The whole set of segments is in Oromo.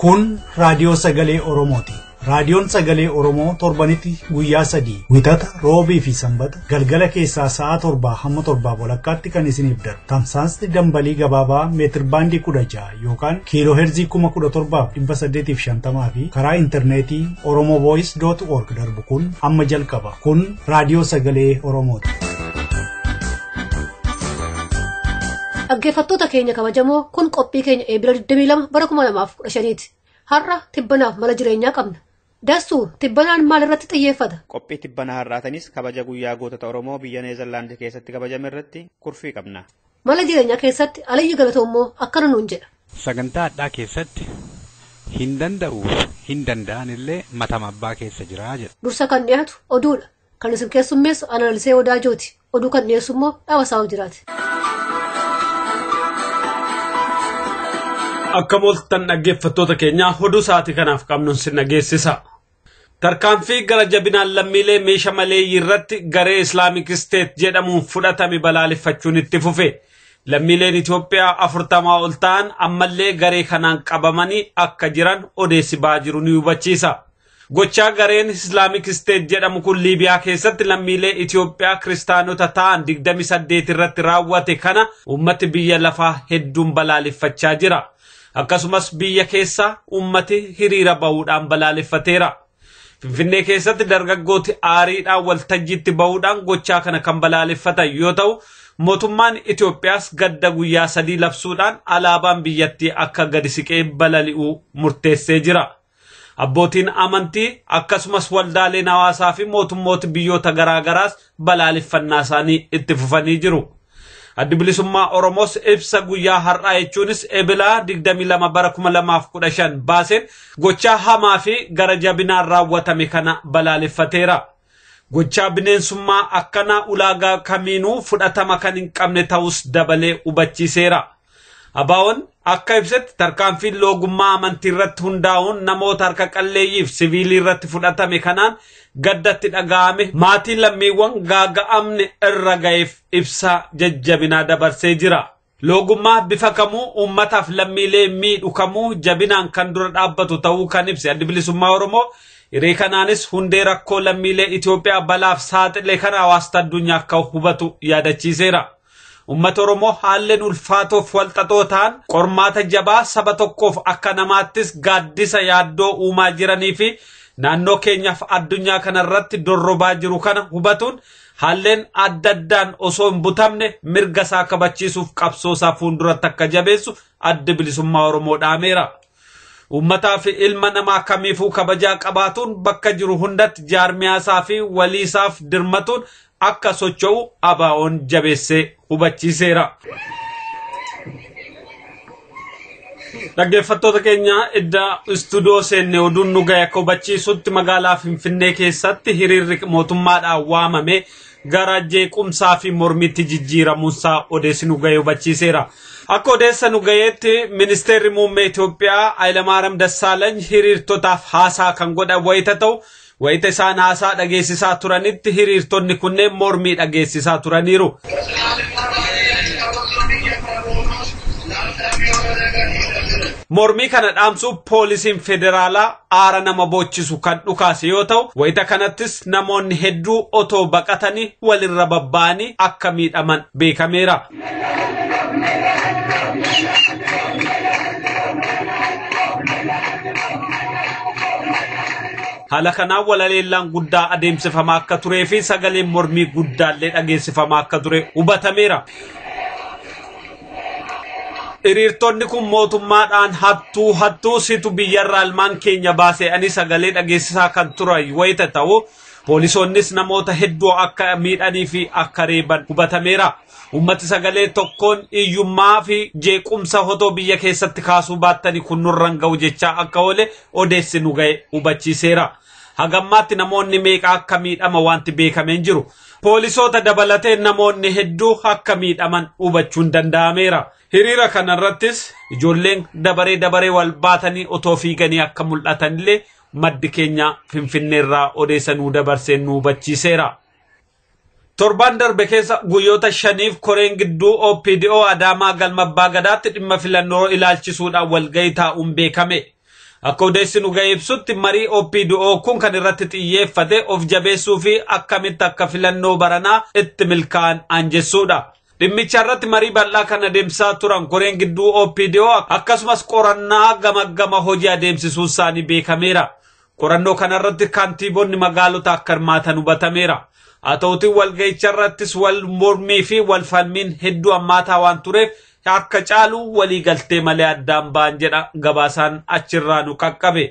Kun Raadiyoo Sagalee Oromooti. Raadiyoon Sagalee Oromoo torbanitti guyyaa 3 wixata roobii fi sanbata galgala keessaa sa'a 7 hamma 7 walakkaatti kan isiniif darbu. Tamsaasni dambalii gabaabaa meetir baandii 16 yookaan kiiloo heerzii 17,850 fi karaa intarneetii oromovoice.org darbu kun amma jalqaba. Kun Raadiyoo Sagalee Oromooti. Dhaggeeffattoota keenya kabajamoo kun qophii keenya eebila 22 bara 2015ti. Har'a tibbanaaf mala jireenyaa qabna. Dassuu tibbanaan maal irratti xiyyeeffata? Qophii tibbanaa har'aatanis kabaja guyyaa gootota Oromoo biyya Neezerlaandii keessatti kabajame irratti kurfii qabna. Mala jireenyaa keessatti Aliyyi Galatoommoo akkana nuun jedha. Sagantaa addaa keessatti hin danda'uuf hin danda'an illee matama abbaa keessa jira jedha. Dursa kan dhiyaatu oduudha. Kan isin keessummeessu Analisee Odaajooti. Oduu kan dhiyeessu immoo Dhaabasaa Jiraati. Akka mooltan dhaggeeffattoota keenya oduu sa'aatii kanaaf qabnu sin dhageessisa. Tarkaanfii gara jabinaan lammiilee meeshaa malee irratti garee Islaamic State jedhamuun fudhatame balaaleffachuun itti fufe. Lammiileen Itoophiyaa 40 ol ta'an ammallee garee kanaan qabamanii akka jiran odeessi ba'aa jiru ni hubachiisa. Gochaa gareen Islaamic State jedhamu kun Liibiyaa keessatti lammiilee Itoophiyaa kiristaanota ta'an 28 irratti raawwate kana uummati biyya lafaa hedduun balaaleffachaa jira. Akkasumas biyya keessa ummati hiriira bahuudhaan balaaleffateera. Finfinnee keessatti dargaggooti aariidhaan waltajjiitti bahuudhaan gochaa kana kan balaaleffatan yoo ta'u, mootummaan Itoophiyaas gadda guyyaa 3 labsuudhaan alaabaan biyyattii akka gadi siqee balali'uu murteessee jira. Abbootiin amantii akkasumas waldaaleen hawaasaa fi mootummoota biyyoota garaagaraas balaaleffannaa isaanii itti fufanii jiru. Addi bilisummaa Oromoos ibsa guyyaa har'aa jechuunis ebilaa 22 bara 2015 baaseen gochaa hamaa fi gara jabinaan raawwatame kana balaaleffateera. Gochaa bineensummaa akkanaa ulaagaa kamiinuu fudhatama kan hin qabne ta'us dabalee hubachiiseera. Abaawwan akka ibsetti tarkaanfiin loogummaa amantii irratti hundaa'uun namoota harka qalleeyyiif siviilii irratti fudhatame kanaan gaddatti dhaga'ame maatii lammiiwwan gaaga'amne irra ga'eef ibsa jajjabinaa dabarsee jira. Loogummaa bifa kamuu uummataaf lammiilee miidhu kamuu jabinaan kan dura dhaabbatu ta'uu kan ibse addi bilisummaa Oromoo hiree kanaanis hundee rakkoo lammiilee Itoophiyaa balaaf saaxile kana hawaasa addunyaa akka hubatu yaadachiiseera. Uummata Oromoo haalleen ulfaatoof walxaxoo ta'an qormaata jabaa saba tokkoof akka namaattis gaaddisa yaaddoo uumaa jiranii fi naannoo keenyaaf addunyaa kanarratti dorrobaa jiru kana hubatuun haalleen adda addaan osoo hin butamne mirga isaa kabachiisuuf qabsoo isaa fuulduratti akka jabeessu adda bilisummaa Oromoo dhaameera. Uummataa fi ilma namaa kamiifuu kabajaa qabaatuun bakka jiru hundatti jaarmiyaasaa fi waliisaaf dirmatuun akka socho'u abaa'oon jabeessee hubachiiseera. Dhaggeeffattoota keenya idda istuudiyoo seenne oduun nu ga'e akka hubachiisutti magaalaa Finfinnee keessatti hiriirri mootummaadhaan waamame gara jeequmsaa fi mormitti jijjiiramuusaa odeessi nu ga'e hubachiiseera. Akka odeessa nu ga'eetti ministeerri muummee Itoophiyaa Hayilamaariyaam Dassaaleeny hiriirtotaaf haasaa kan godhan wayita ta'u wayita isaan haasaa dhageessisaa turanitti hiriirtonni kunneen mormii dhageessisaa turaniiru. Mormii kana dhaamsuuf poolisiin federaalaa aara nama boochisu kan dhukaase yoo ta'u wayita kanattis namoonni hedduu otoo baqatanii walirra babba'anii akka miidhaman beekameera. Haala kanaan walaleellaan guddaa adeemsifamaa akka turee fi sagaleen mormii guddaallee dhageessifamaa akka ture hubatameera. Hiriirtonni kun mootummaadhaan hattuu situ biyyarraa ilmaan keenya baasee ani sagalee dhageessisaa kan turan wayita ta'u poolisoonnis namoota hedduu akka miidhanii fi akka reeban hubatameera. Uummati sagalee tokkoon iyyummaa fi jeequmsa hotoo biyya keessatti kaasuu baattanii kun nurraan ga'u jechaa akka oole odeessi nu ga'e hubachiiseera. Hagammaatti namoonni meeqa akka miidhama wanti beekameen jiru. Poolisoota dabalatee namoonni hedduu akka miidhaman hubachuun danda'ameera. Hiriira kanarrattis ijoolleen dabaree wal baatanii otoo fiiganii akka mul'atanillee maddi keenya Finfinneerraa odeessa nu dabarseen nu hubachiiseera. Torban darbe keessa guyyoota 5 koreen gidduu OPDO Adaamaa galma Abbaa Gadaatti dhimma filannoo ilaalchisuudhaan walgahii taa'uun beekame. Akka odeessinu ga'ee ibsutti marii OPDO kun kan irratti xiyyeeffate of jabeessuu fi akkamitti akka filannoo baranaa itti milkaa'an anjessuudha. Dhimmicha irratti marii bal'aa kan adeemsaa turan koreen gidduu OPDO akkasumas qorannaa gama hojii adeemsisuu isaanii beekameera. Qorannoo kanarratti kantiibonni magaalota akka hirmaatan hubatameera. Haa ta'uutii walga'icha irrattis wal mormii fi wal falmiin hedduu hammaataa waan tureef akka caalu walii galtee malee addaan ba'an jedha gabaasaan achirraa nu qaqqabe.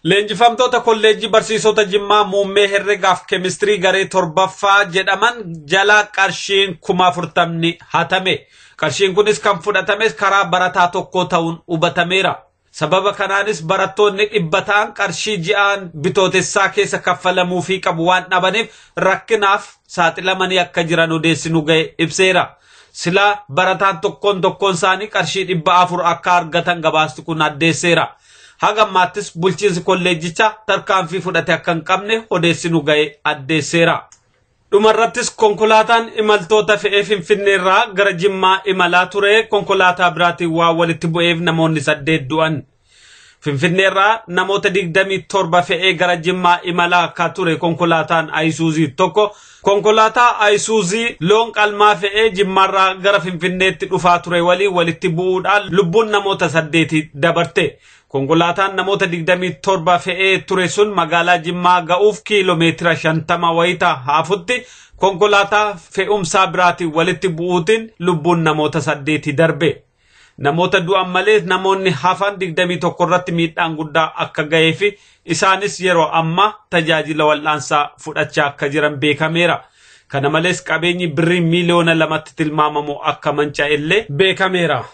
Leenjifamtoota kolleejjii barsiisota Jimmaa muummee herregaaf keemistirii garee torbaffaa jedhaman jala qarshiin 40,000 hatame. Qarshiin kunis kan fudhatames karaa barataa tokko ta'uun hubatameera. Sababa kanaanis barattoonni 100 ta'an qarshii ji'aan bitootessaa keessa kaffalamuu fi qabu waan dhabaniif rakkinaaf saaxilamanii akka jiran odeessinu ga'e ibseera. Silaa barataan tokkoon isaanii qarshii 400 akka argatan gabaasti kun addeesseera. Haga ammaattis bulchiinsi kolleejjichaa tarkaanfii fudhate akka hin qabne odeessinu ga'e addeesseera. Dhumarrattis konkolaataan imaltoota fe'ee Finfinneerraa gara Jimmaa imalaa ture konkolaataa biraatiin waan walitti bu'eef namoonni 8 du'an. Finfinneerraa namoota 27 fe'ee gara Jimmaa imalaa akka ture konkolaataan Ayisuuzii tokko. Konkolaataa Ayisuuzii loon qalmaa fe'ee Jimmaarraa gara Finfinneetti dhufaa ture waliin walitti bu'uudhaan lubbuun namoota 8 dabarte. Konkolaataan namoota 27 fe'ee ture sun magaalaa Jimmaa ga'uuf kiiloomeetira 50 wayita haafutti konkolaataa fe'umsaa biraatiin walitti bu'uutiin lubbuun namoota 8 darbe. Namoota du'an malee namoonni hafan 21 irratti miidhaan guddaa akka ga'ee fi isaanis yeroo amma tajaajila wal'aansaa fudhachaa akka jiran beekameera. Kana malees qabeenyi birrii miliyoona 2tti tilmaamamu akka manca'e illee beekameera.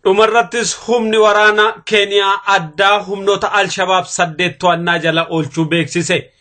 Dhumarrattis humni waraana Keeniyaa addaa humnoota Al-Shabaab 8 to'annaa jala oolchuu beeksise.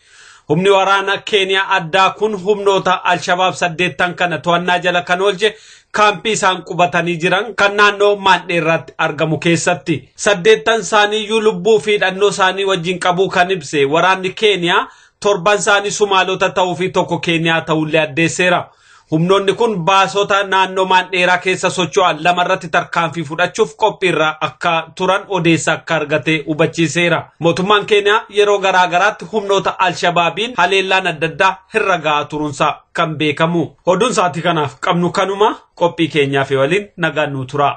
Humni waraana Keeniyaa addaa kun humnoota Al-Shabaab 8 kana to'annaa jala kan oolche kaampii isaan qubatanii jiran kan naannoo Maandheerraatti argamu keessatti. 8 isaaniiyyuu lubbuu fi hidhannoo isaanii wajjin qabuu kan ibse waraanni Keeniyaa 7 isaanii Sumaalota ta'uu fi tokko Keeniyaa ta'ullee addeesseera. Humnoonni kun baasota naannoo Maandheeraa keessa socho'an 2 irratti tarkaanfii fudhachuuf qophiirra akka turan odeessa akka argate hubachiiseera. Mootummaan Keeniyaa yeroo garaagaraatti humnoota Al-Shabaabiin haleellaan adda addaa irra ga'aa turunsaa kan beekamu. Oduun sa'aatii kanaaf qabnu kanuma qophii keenyaaf waliin nagaan nu tura.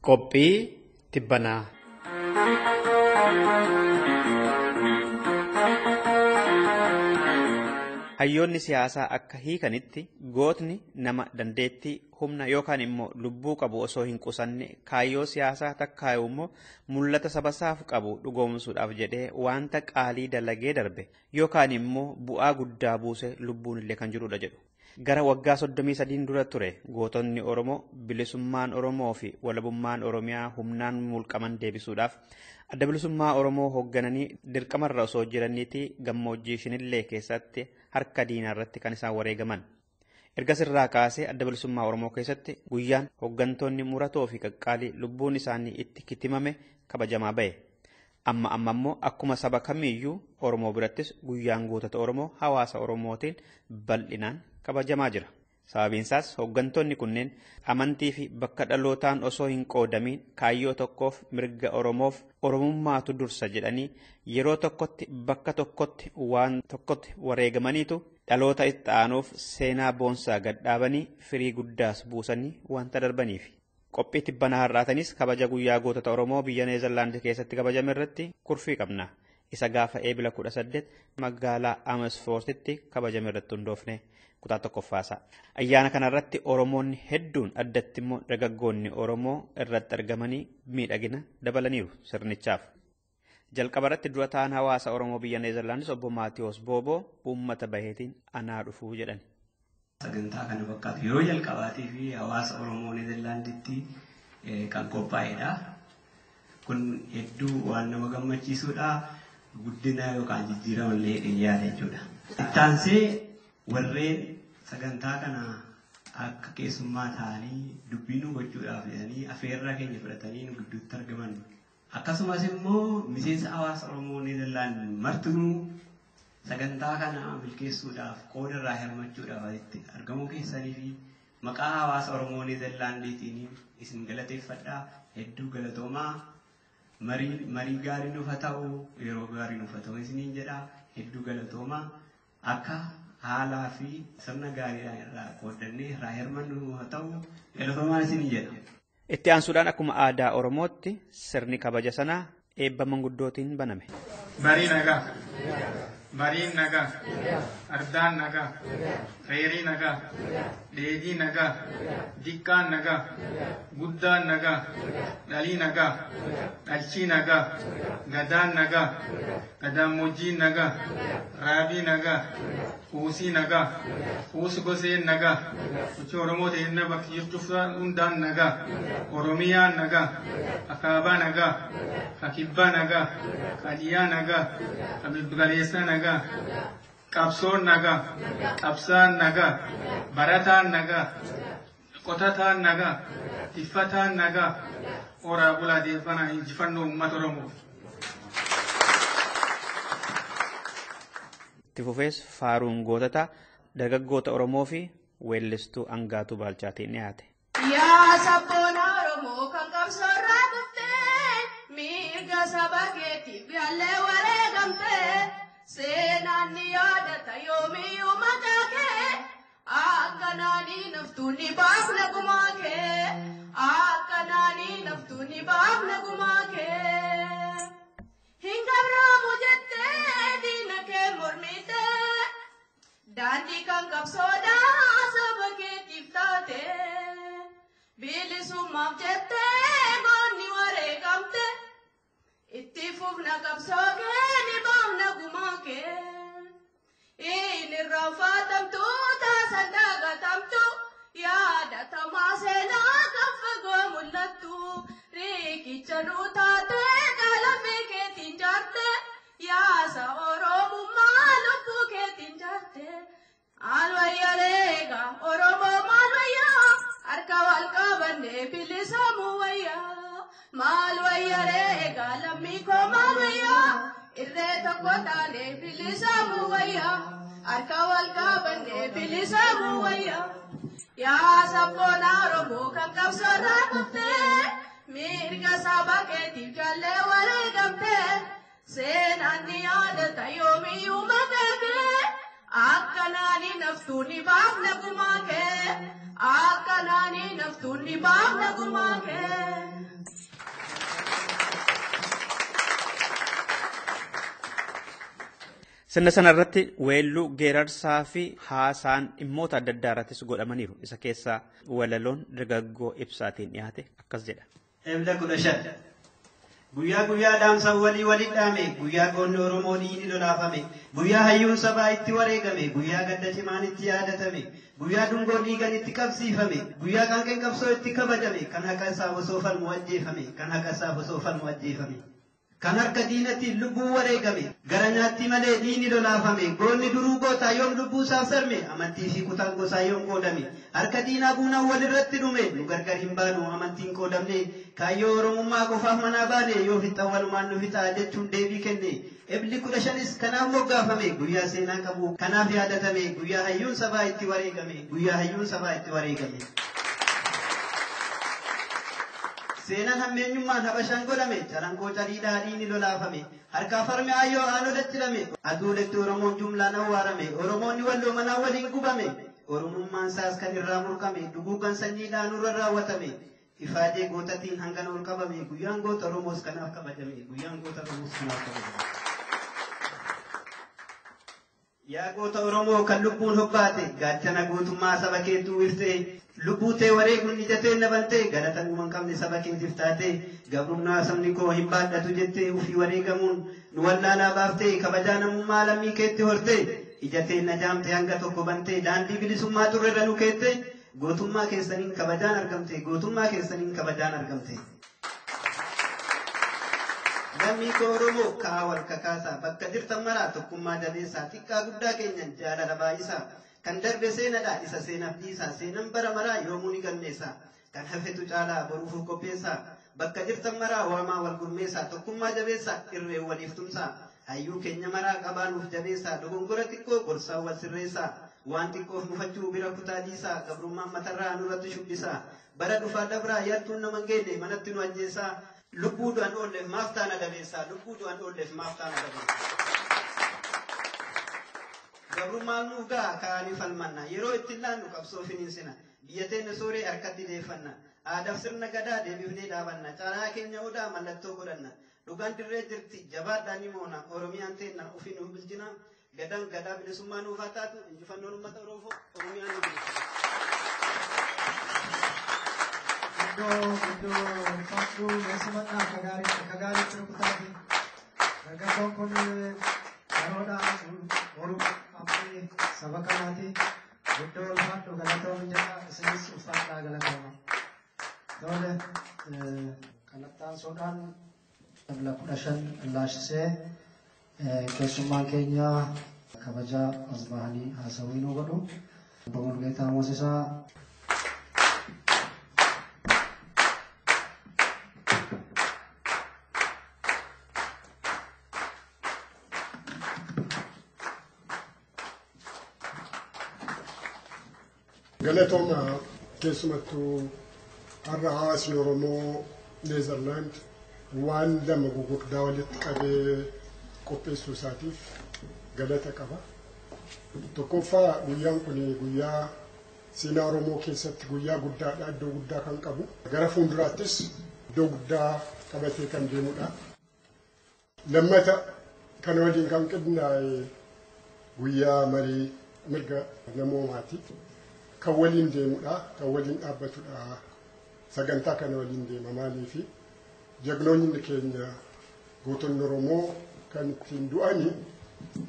Qophii tibbanaa. Hayyoonni siyaasaa akka hiikanitti gootni nama dandeettii humna yookaan immoo lubbuu qabu osoo hin qusanne kaayyoo siyaasaa takkaayu immoo mul'ata sabasaaf qabu dhugoomsuudhaaf jedhee wanta qaalii dalagee darbe yookaan immoo bu'aa guddaa buuse lubbuun illee kan jirudha jedhu. Gara waggaa 33 dura ture gootonni Oromoo bilisummaan Oromoo fi walabummaan Oromiyaa humnaan mulqaman deebisuudhaaf adda bilisummaa Oromoo hooggananii dirqamarra osoo jiraniiti gammoojjii Shinillee keessatti harka diinaa irratti kan isaan wareegaman. Erga sirraa kaasee adda bilisummaa Oromoo keessatti guyyaan hooggantoonni muratoo fi qaqqaalii lubbuun isaanii itti kitimame kabajamaa ba'e. Amma immoo akkuma saba kamiiyyuu Oromoo birattis guyyaan gootota Oromoo hawaasa Oromootiin bal'inaan kabajamaa jira. Sababiinsaas hooggantoonni kunneen amantii fi bakka dhalootaan osoo hin qoodamin kaayyoo tokkoof mirga Oromoof Oromummaatu dursa jedhanii yeroo tokkotti bakka tokkotti waan tokkotti wareegamaniitu dhaloota itti aanuuf seenaa boonsaa gadhaabanii firii guddaas buusanii wanta darbaniif. Qophii tibbanaa har'aatanis kabaja guyyaa gootota Oromoo biyya Neezerlaand keessatti kabajame irratti kurfii qabna. Isa gaafa eebila 18 magaalaa Amersfoortitti kabajame irratti hundoofne kutaa tokkoffaasaa. Ayyaana kanarratti Oromoonni hedduun addatti immoo dargaggoonni Oromoo irratti argamanii miidhagina dabalaniiru sirnichaaf. Jalqabarratti dura ta'an hawaasa Oromoo biyya Neezerlaandis obbo Maatiyoos Booboo uummata baheetiin anaa dhufuu jedhan. Sagantaa kana fakkaatu yeroo jalqabaatii fi hawaasa Oromoo Neezerlaanditti kan qophaa'edha. Kun hedduu waan nama gammachiisudha. Guddina yookaan jijjiirama illee dhiyaate jechuudha. Ittaansee warreen sagantaa kana akka keessummaa ta'anii dubbii nu gochuudhaaf jedhanii afeerraa keenya fudhatanii nu gidduutti argaman. Akkasumas immoo miseensa hawaasa Oromoo Neezerlaand martinuu sagantaa kana milkeessuudhaaf qooda irraa hirmachuudhaaf asitti argamuu keessanii fi maqaa hawaasa Oromoo Neezerlaandiitiin isin galateeffadhaa. Hedduu galatoomaa. Marii gaarii nuuf haa ta'u, yeroo gaarii nuuf haa ta'u isiniin jedha. Hedduu galatoomaa. Akka haalaa fi sirna gaarii irraa qooddannee irraa hirmannu nuuf haa ta'u galatoomaa isiniin jedha. Itti aansuudhaan akkuma aadaa Oromootti sirni kabaja sanaa eebba manguddootiin baname. Barii nagaa. Bariin nagaa, ardaan nagaa, reerii nagaa, dheedii nagaa, diqqaan nagaa, guddaan nagaa, dhalii nagaa, dhalchii nagaa, gadaan nagaa, gadaammojjiin nagaa, raabii nagaa, kuusii nagaa, kuusi goseen nagaa, uchi Oromoo ta'inna bakki jirtuuf hundaan nagaa, Oromiyaan nagaa, akaabaa nagaa, kakibbaa nagaa, kadhiyaa nagaa, kabibgaleessaa nagaa, qabsoon nagaa, qabsaan nagaa, barataan nagaa, qotataan nagaa, tiffataan nagaa, oraa bulaa deeffana injifannoo uummata Oromoo. Itti fufees faaruun gootota dargaggoota Oromoo fi weellistuu Angaatuu Baalchaatiin dhiyaate. Yaa sabboona Oromoo kan qabsoorraa dhuftee mirga saba keetiif yaallee wareegamtee seenaan ni yaadata yoomiyyuu maqaa kee akka naanii naftuun ni baafna gumaa kee akka naanii naftuun ni baafna gumaa kee hin gabroomu jettee diina kee mormitee daandii kan qabsoodhaa saba keetiif taatee bilisummaaf jettee goonni wareegamte itti fufna qabsoo kee ni baafna gumaa kee inni irraanfatamtu taasan dagatamtu yaadatamaa seenaa kan fagoo mul'attu riikicha nuu taatee qalamee keetiin jaarte yaasa Oromummaa lubbuu keetiin jaarte maal wayya reegaa Oromoo maal wayyaa harka wal qabannee bilisoomuu wayyaa maal wayya reegaa lammii koo maal wayyaa irree tokko taanee bilisoomuu wayyaa harka wal qabannee bilisoomuu wayyaa yaa sabboona Oromoo kan qabsoorraa dhuftee mirga saba keetiif jaallee wareegamtee seenaan ni yaadata yoomiyyuu maqaa kee akka naanii naftuun ni baafna gumaa kee akka naanii naftuun ni baafna gumaa kee. Sirna sana irratti weelluu geerarsaa fi haasaan dhimmoota adda addaa irrattis godhamaniiru. Isa keessaa walaloon dargaggoo ibsaatiin dhiyaate akkas jedha. Ebla 15 guyyaa guyyaa dhaamsa walii dhaame guyyaa qoonni Oromoo diini lolaafame guyyaa hayyuun sabaa itti wareegame guyyaa gadda cimaan itti yaadatame guyyaa dungoo dhiigan itti qabsiifame guyyaa qanqeen qabsoo itti kabajame kan haqa isaa osoo falmu ajjeefame kan haqa isaa osoo falmu ajjeefame kan harka diinatiin lubbuu wareegame gara nyaatti malee diini lolaafame goonni duruu gootaa yoom lubbuu isaaf sarme amantii fi kutaan gosaa yoom qoodame harka diinaa buunaan walirratti dhume nu gargar hin baanu amantiin qoodamne kaayyoo Oromummaa qofaaf manaa baane yoo fixan walumaan nu fixaa jechuun deebii kenne ebli 15 kanaaf moggaafame guyyaa seenaa qabu kanaaf yaadatame guyyaa hayyuun sabaa itti wareegame guyyaa hayyuun sabaa itti wareegame. Seenaan hammeenyummaan habashaan godhame calankoo caliidhaa diini lolaafame harkaa farme ayyoo aanodatti hidhame aduuletti Oromoon jumlaan awwaarame Oromoonni walloo manaa waliin gubame Oromummaan isaas kan irraa murqame duguugan sanyiidhaan nurra raawwatame ifaajee gootatiin hangana ol qabame guyyaan goota Oromoos kanaaf kabajame guyyaan goota Oromoos kanaaf kabajame. Yaa goota Oromoo kan lubbuun hobbaate gaachana gootummaa saba keetuu wiirtee lubbuu tee wareeguun ijatee nabantee galata uuman qabne saba keetiif taate gabrummaa sabni koo hin baadhatu jettee ufii wareegamuun nu wallaalaa baaftee kabajaa namummaa lammii keetti hortee ijatee najaamte hanga tokko bantee daandii bilisummaa turrerra nu keette gootummaa keessaniin kabajaan argamte gootummaa keessaniin kabajaan argamte. Lammii koo Oromoo kaa wal kakaasaa bakka jirtan maraa tokkummaa jabeessaa xiqqaa guddaa keenyan jaalala baay'isaa kan darbe seenadha isa seenaaf dhiisaa seenan bara maraa yoomuu ni galmeessaa kan hafetu caalaa boruuf qopheessaa bakka jirtan maraa waamaa wal gurmeessaa tokkummaa jabeessaa irree waliif tumsaa hayyuu keenya maraa qabaanuuf jabeessaa dogongora xiqqoo gorsaa wal sirreessaa waan xiqqoof mufachuu bira kutaa dhiisaa gabrummaan matarraa nurratti shubbisaa bara dhufaa dabraa yartuun nama geenne manatti nu ajjeessaa lubbuu du'an oolleef maaf taana dabeessaa lubbuu du'an oolleef maaf taana dabeessaa. Gabrummaan nuuf ga'a kaanii falmanna yeroo itti laannu qabsoo finiinsina biyya teenya sooree harkatti deeffanna aadaaf sirna gadaa deebifnee dhaabanna caalaa keenya odaa mallattoo godhanna dhugaan dirree jirti jabaadhaan ni moona oromiyaan teenna ofii nuuf bilchina gadaan gadaa bilisummaa nuuf haa taatu injifannoon uummata oromiyaan nu bilchina. Iddoo ulfaachuu keessumattaa akka gaariitti rukutaati. Dargaggoon kun yeroodhaan oolu abbee saba kanaati. Iddoo ulfaadhu galatoomuu jedha isinis ulfaadhaa galatooma. Tole kanattaan dabla 15 laashisee keessummaan keenya kabajaa as bahanii haasawii nu godhu. Obbo Mulgeetaa Moosisaa. Galatooma keessumattuu har'a hawaasni Oromoo Neezerlaand waan lama gugurdaa walitti qabee qopheessuu isaatiif galata qaba. Tokkoffaa guyyaan kun guyyaa seenaa Oromoo keessatti guyyaa guddaadha, iddoo guddaa kan qabu. Gara fuulduraattis iddoo guddaa qabatee kan deemudha. Lammata kana waliin kan qindaa'e guyyaa marii mirga namoomaati. Kan waliin deemudha, kan waliin dhaabbatudha. Sagantaa kana waliin deema maaliifi jagnoonni keenya gootonni Oromoo kan ittiin du'ani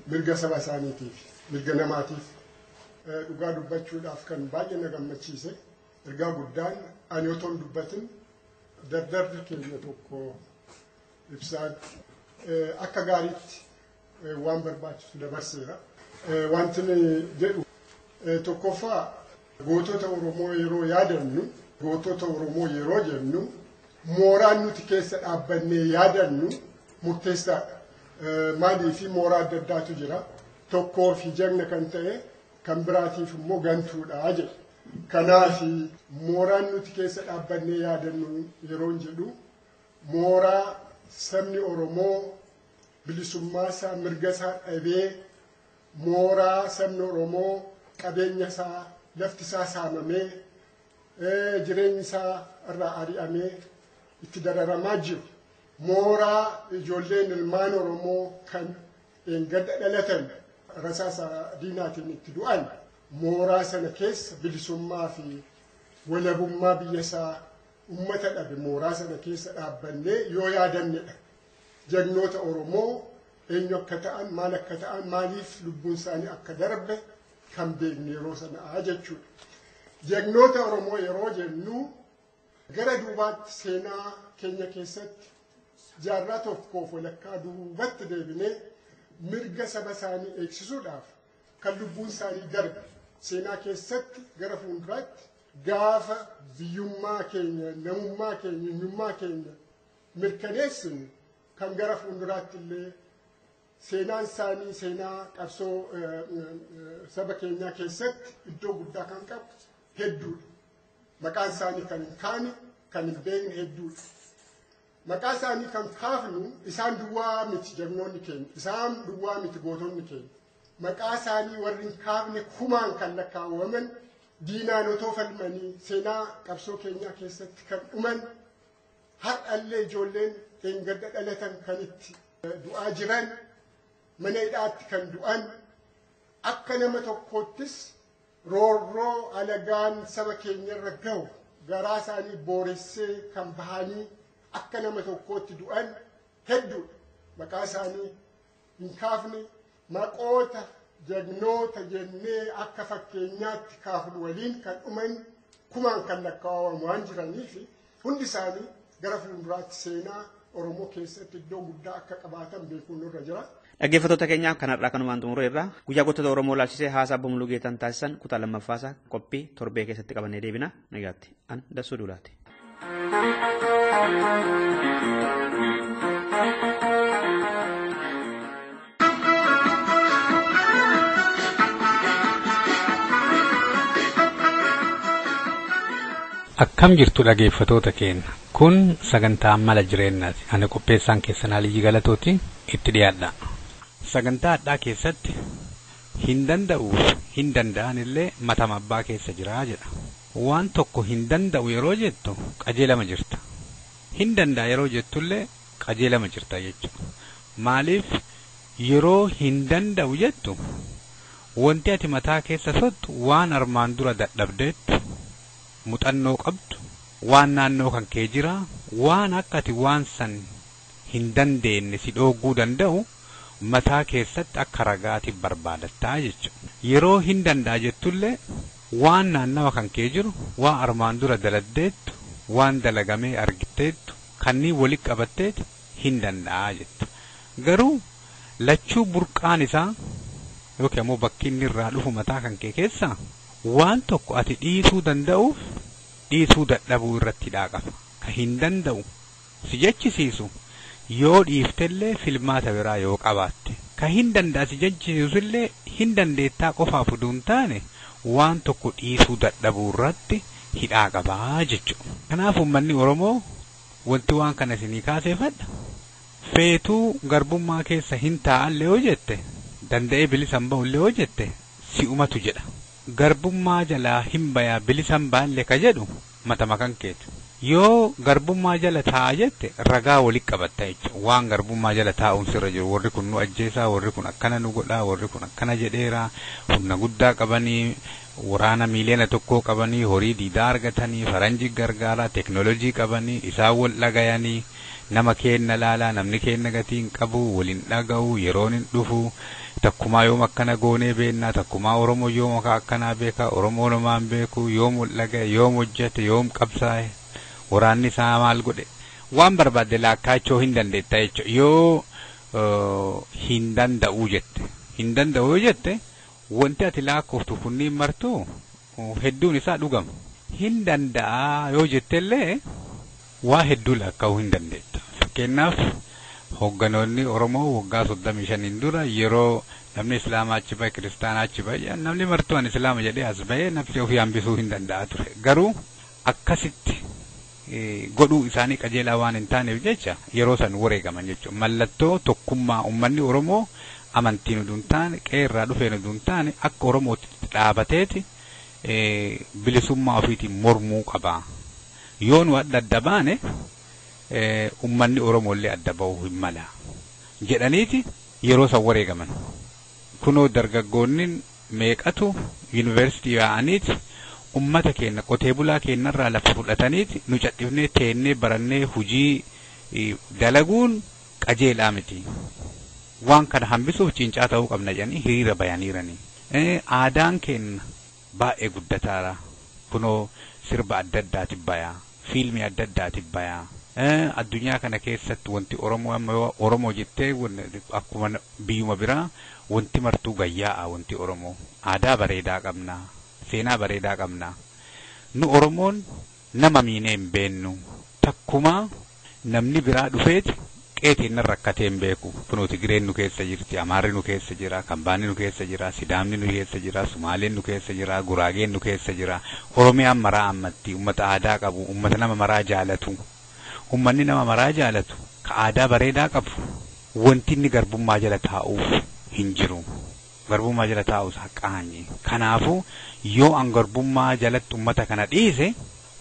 mirga saba isaaniitiif, mirga namaatiif dhugaa dubbachuudhaaf kan baay'ee na gammachiise ergaa guddaan ani otoo hin dubbatin dardarri keenya tokko ibsaa akka gaariitti waan barbaachisu dabarseera. Wanti jedhu tokkoffaa gootota Oromoo yeroo yaadannu gootota Oromoo yeroo jennu mooraan nuti keessa dhaabbannee yaadannu murteessaadha. Maaliifi mooraa adda addaatu jira. Tokkoo fi jagna kan ta'e kan biraatiif immoo gantuudha jedha. Kanaaf mooraan nuti keessa dhaabbannee yaadannu yeroo jedhu mooraa sabni Oromoo bilisummaa isaa mirga isaa dhabee mooraa sabni Oromoo qabeenya isaa lafti isaa saamamee jireenyi isaa irraa ari'amee itti dararamaa jiru mooraa ijoolleen ilmaan Oromoo kan gadda dhalatan rasaasa diinaatiin itti du'an mooraa sana keessa bilisummaa fi walabummaa biyya isaa ummata dhabe mooraa sana keessa dhaabbannee yoo yaadannedha. Jagnoota Oromoo eenyu akka ta'an maal akka ta'an maaliif lubbuun isaanii akka darbe kan beekne yeroo sanaa jechuudha. Jagnoota Oromoo yeroo jennu gara duubaatti seenaa keenya keessatti jaarraa tokkoof walakkaa duubatti deebinee mirga saba isaanii eegsisuudhaaf kan lubbuun isaanii darbe seenaa keessatti gara fuulduraatti gaafa biyyummaa keenya, namummaa keenya, eenyummaa keenya mirkaneessinu kan gara fuulduraatti illee seenaan isaanii seenaa qabsoo saba keenyaa keessatti iddoo guddaa kan qabu hedduudha. Maqaan isaanii kan hin kaane kan hin beekne hedduudha. Maqaa isaanii kan kaafnu isaan duwwaa miti jagnoonni keenya, isaan duwwaa miti gootonni keenya. Maqaa isaanii warri hin kaafne kumaan kan lakkaawwaman diinaan otoo falmanii seenaa qabsoo keenyaa keessatti kan dhuman har'allee ijoolleen gadda dhalatan kan itti du'aa jiran mana hidhaatti kan du'an akka nama tokkoottis roorroo alagaan saba keenyarra gahu garaa isaanii booressee kan bahanii akka nama tokkootti du'an hedduudha. Maqaa isaanii hin kaafne maqoota jagnoota jennee akka fakkeenyaatti kaafnu waliin kan dhuman kumaan kan lakkaa'amu waan jiraniif hundi isaanii gara fuulduraatti seenaa Oromoo keessatti iddoo guddaa akka qabaatan beekuun nurra jira. Dhaggeeffattoota keenyaaf kanarraa kanumaan xumuree irraa guyyaa gootota Oromoo laalchisee haasaa Obbo Muluu Geetaan taasisan kutaa lammaffaasaa qophii torbee keessatti qabannee deebina. Nagaatti. An Dassuu Duulaati. Akkam jirtu dhaggeeffatoota keenya. Kun sagantaa mala jireenyaati. Ani qopheessaan keessan Aliyyi Galatooti itti dhiyaadha. Sagantaa addaa keessatti hin danda'uuf hin danda'an illee matama abbaa keessa jira jedha. Waan tokko hin danda'u yeroo jettu qajeelama jirta. Hin danda'a yeroo jettullee qajeelama jirta jechuudha. Maaliif yeroo hin danda'u jettu wanti ati mataa keessa sottu waan armaan dura dadhabdeettu muuxannoo qabdu waan naannoo kan kee jira waan akka ati waan san hin dandeenye si dhooguu danda'u mataa keessatti akka ragaatiif barbaadataa jechuudha. Yeroo hin danda'a jettullee waan naannawa kan kee jiru waan armaan dura daladdeettu waan dalagamee argiteettu kanneen walitti qabatteet hin danda'a jetta. Garuu lachuu burqaan isaa yookiin immoo bakki inni irraa dhufu mataa kan kee keessaa waan tokko ati dhiisuu danda'uuf dhiisuu dadhabuu irratti dhaaqafa. Ka hin danda'u si jechisiisu yoo dhiiftellee filmaata biraa yoo qabaatte. Ka hin danda'a si jechisiisullee hin dandeettaa qofaaf uduun taane waan tokko dhiisuu dadhabuu irratti hidhaa qabaa jechuudha. Kanaaf uummanni Oromoo wanti waan kana isinii kaaseeffadha. Feetuu garbummaa keessa hin taa'allee yoo jette danda'ee bilisan ba'ullee yoo jette si'umatu jedha. Garbummaa jalaa hin bayaa bilisan baalle ka jedhu matama kan keeti. Yoo garbummaa jala taa'a jette ragaa walitti qabatta jechuudha. Waan garbummaa jala taa'uun sirra jiru warri kun nu ajjeesaa warri kun akkana nu godhaa warri kun akkana jedheera humna guddaa qabanii waraana miiliyoona tokkoo qabanii horii diidaa argatanii faranjii gargaaraa teknoolojii qabanii isaan wal dhagayanii nama keenna laalaa namni keenna gatii hin qabu waliin dhaga'u yeroon hin dhufu takkumaa yoom akkana goonee beennaa takkumaa Oromoo yoom akkanaa beekaa Oromoo namaan beeku yoom wal dhagaye yoom hojjete yoom qabsaa'e waraanni isaa maal godhe waan barbaadde laakkaachoo hin dandeetta jechuudha. Yoo hin danda'uu jette wanti ati laakkooftu kunniin martuu hedduun isaa dhugama. Hin danda'a yoo jettellee waa hedduu laakkaa'uu hin dandeetta. Fakkeenyaaf hogganoonni Oromoo waggaa 35 dura yeroo namni Islaamaa achi bahe Kiristaanaa achi bahe namni martuu an Islaama jedhee as bahee nafsi ofii hambisuu hin danda'a ture. Garuu akkasitti godhuu isaanii qajeelaa waan hin taaneef jecha yeroo san wareegaman jechuudha. Mallattoo tokkummaa uummanni Oromoo amantiin uduun taane qeerraa dhufeen uduun taane akka Oromootti dhaabateeti bilisummaa ofiitiin mormuu qaba. Yoo nu adda baane uummanni Oromoollee adda ba'uu hin mala jedhaniiti yeroo san wareegaman. Kunoo dargaggoonni meeqatu yuunivarsiitii yaa'aniiti ummata keenya qotee bulaa keenyarraa lafa fudhataniiti nu cadhifnee teennee barannee hujii dalaguun qajeelaa miti. Waan kana hambisuuf cincaa ta'uu qabna jedhanii hiriira bayaniiranii. Aadaan keenya baay'ee guddataara. Kunoo sirba adda addaatiif bayaa. Fiilmii adda addaatiif bayaa. Addunyaa kana keessatti wanti Oromoo jettee akkuma biyyuma biraa wanti martuu gayyaa'a wanti Oromoo. Aadaa bareedaa qabna. Seenaa bareedaa qabna. Nu Oromoon nama miinee hin beennu. Takkumaa namni biraa dhufeeti qeetiin rakkatee hin beeku. Kunoo Tigireen nu keessa jirti, Amaarri nu keessa jira, Kambaanni nu keessa jira, Sidaamni nu keessa jira, Sumaaleen nu keessa jira, Guraageen nu keessa jira. Oromiyaan maraa ammatti uummata aadaa qabu, uummata nama maraa jaalatu. Uummanni nama maraa jaalatu ka aadaa bareedaa qabu wanti inni garbummaa jala taa'uuf hin jiru. Garbummaa jala taa'uus haqqaanyi. Kanaafuu yoo an garbummaa jalatti uummata kana dhiise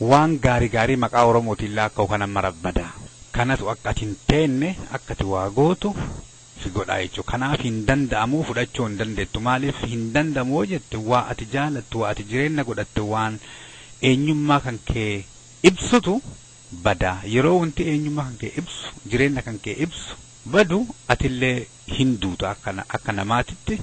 waan gaarii maqaa Oromootiin laakka'u kana marabbada. Kanatu akka ati hin teenne akka ati waa gootu si godhaa jechuudha. Kanaaf hin danda'amu fudhachuu hin dandeettu. Maaliif hin danda'amu jette waa ati jaalattu waa ati jireenya godhatte waan eenyummaa kan kee ibsutu bada. Yeroo wanti eenyummaa kan kee ibsu jireenya kan kee ibsu badu atillee hin duutu akka namaatitti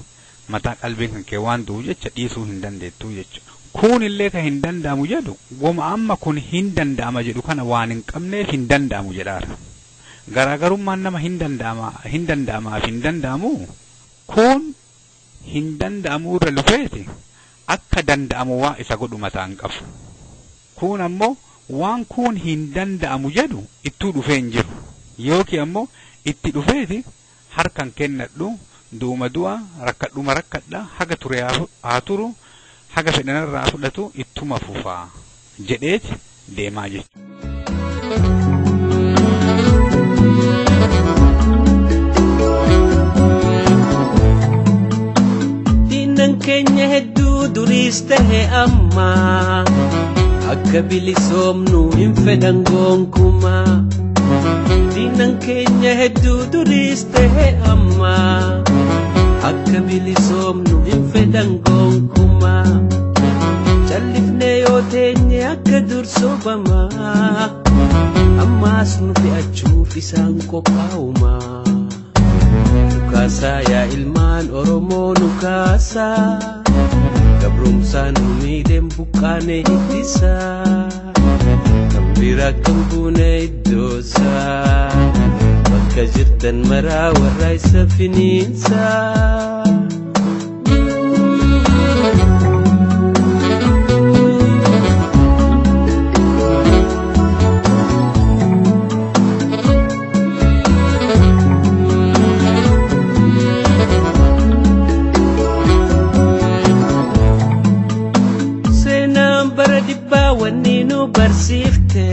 mataa qalbiin kan kee waan du'u jecha dhiisuu hin dandeettu jechuudha. Kun illee kan hin danda'amu jedhu goma amma kun hin danda'ama jedhu kana waan hin qabneef hin danda'amu jedhaara. Garaagarummaan nama hin danda'amaaf hin danda'amu kun hin danda'amu irra lufeeti akka danda'amu waa isa godhu mataa hin qabu. Kun ammoo waan kun hin danda'amu jedhu ittuu dhufee hin jiru. Yookiin ammoo itti dhufeeti harkan kennadhu duuma du'a rakkadhuma rakkadha haga ture haa turu haga fedhanirraa fudhatu ittuma fufaa jedheeti deemaa jechuudha. Diinan keenya hedduu duriis tahe amma akka bilisoomnu hin fedhan gonkumaa. Diinan keenya hedduu duriis tahe amma akka bilisoomnu hin fedhan gonkumaa. Callifnee yoo teenye akka dur sobamaa ammaas nu fe'achuuf isaan qophaa'umaa. Nukaasaa yaa ilmaan Oromoo nukaasaa gabrumsaan nu miidheen buqqaane ittisaa kan bira kan buune iddoosaa bakka jirtan maraa warra isa finiinsaa. Barsifte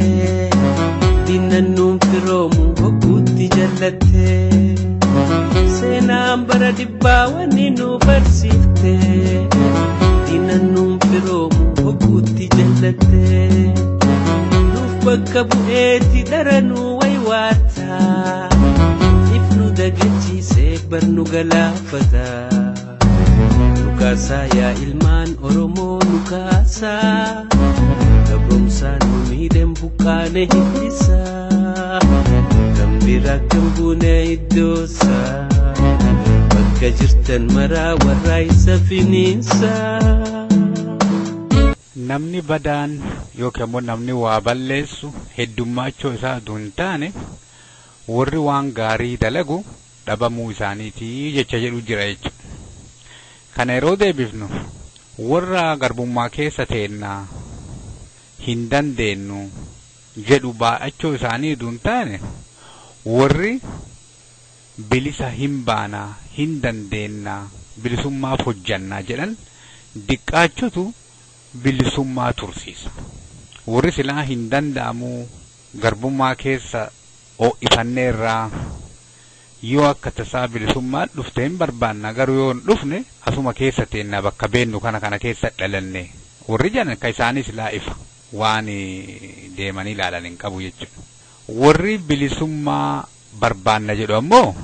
diinan nuun firoomu hogguutti jallatte. Seenaan bara dhibbaa wanni nu barsifte diinan nuun firoomu hogguutti jallatte. Nuuf bakka bu'eetti daranuu waywaata ifnu dagachiisee barnu galaafata. Nukaasaa yaa ilmaan Oromoo nukaasaa gabrumsaan nu miidheen buqqaane ittisaa kan bira kan buune iddoosaa bakka jirtan maraa warra isa finiinsaa. Namni badaan yookiin immoo namni waa balleessu heddummaachoo isaa utuu hin taane warri waan gaarii dalagu dhabamuu isaaniitii jecha jedhu jira jechuudha. Kana yeroo deebifnu warra garbummaa keessa teennaa hin dandeenyu jedhu baa'achoo isaanii utuu hin taane warri bilisa hin baanaa hin dandeennaa bilisummaaf hojjannaa jedhan diqqaachutu bilisummaa tursiisa. Warri silaa hin danda'amu garbummaa keessa ho'ifanneerraa yoo akka tasaa bilisummaa dhufte hin barbaanna garuu yoo hin dhufne asuma keessa teennaa bakka beennu kana keessa dhalanne warri janan ka isaanii silaa ifa waan deemanii ilaalan hin qabu jechuudha. Warri bilisummaa barbaanna jedhu ammoo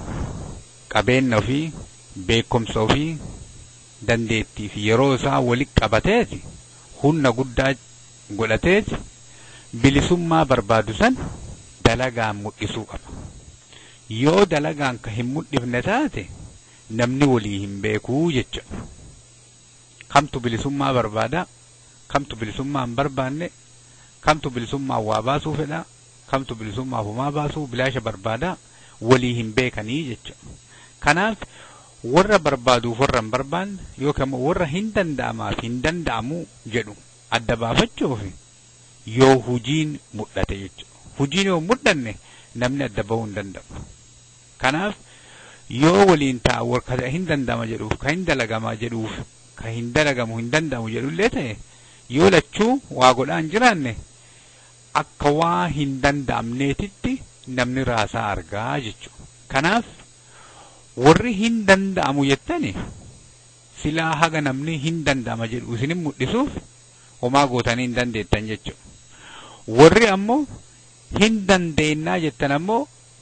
qabeenya ofii beekumsa ofii dandeettii fi yeroo isaa walitti qabateeti humna guddaa godhateeti bilisummaa barbaadu san dalagaan mul'isuu qaba. Yoo dalagaan ka hin mul'ifne taate namni walii hin beekuu jechuudha. Kamtu bilisummaa barbaada, kamtu bilisummaa hin barbaanne, kamtu bilisummaa waa baasuu fedha, kamtu bilisummaa homaa baasuu bilaasha barbaada walii hin beekanii jechuudha. Kanaaf warra barbaaduuf warra hin barbaanne yookaan warra hin danda'amaaf hin danda'amu jedhu adda baafachuuf yoo hujiin mul'ate jechuudha. Hujiin yoo mul'anne namni adda bahuu hin danda'u. Kanaaf yoo waliin taa'u ka hin danda'ama jedhuuf ka hin dalagamaa jedhuuf ka hin dalagamu hin danda'amu jedhullee ta'e yoo lachuu waa godhaa hin jiraanne akka waa hin danda'amneetitti namni raasaa argaa jechuudha. Kanaaf warri hin danda'amu jettani silaa haga namni hin danda'ama jedhu isinin mul'isuuf homaa gootanii hin dandeettan jechuudha. Warri ammoo hin dandeennaa jettan ammoo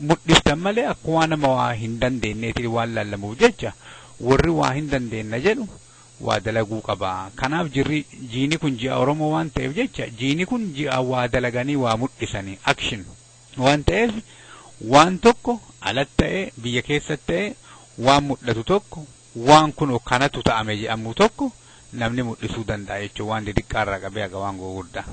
mul'iftan malee akkuma nama waa hin dandeenyeetiin waan lallamuuf jecha warri waa hin dandeenna jedhu waa dalaguu qaba. Kanaaf jiini kun ji'a Oromoo waan ta'eef jecha jiini kun ji'a waa dalaganii waa mul'isanii action waan ta'eef waan tokko alatti ta'e biyya keessatti ta'e waan mul'atu tokko waan kun kanatu ta'ame jedhamu tokko namni mul'isuu danda'a jechuudha waan xixiqqaarraa qabee haga waan gurguddaa.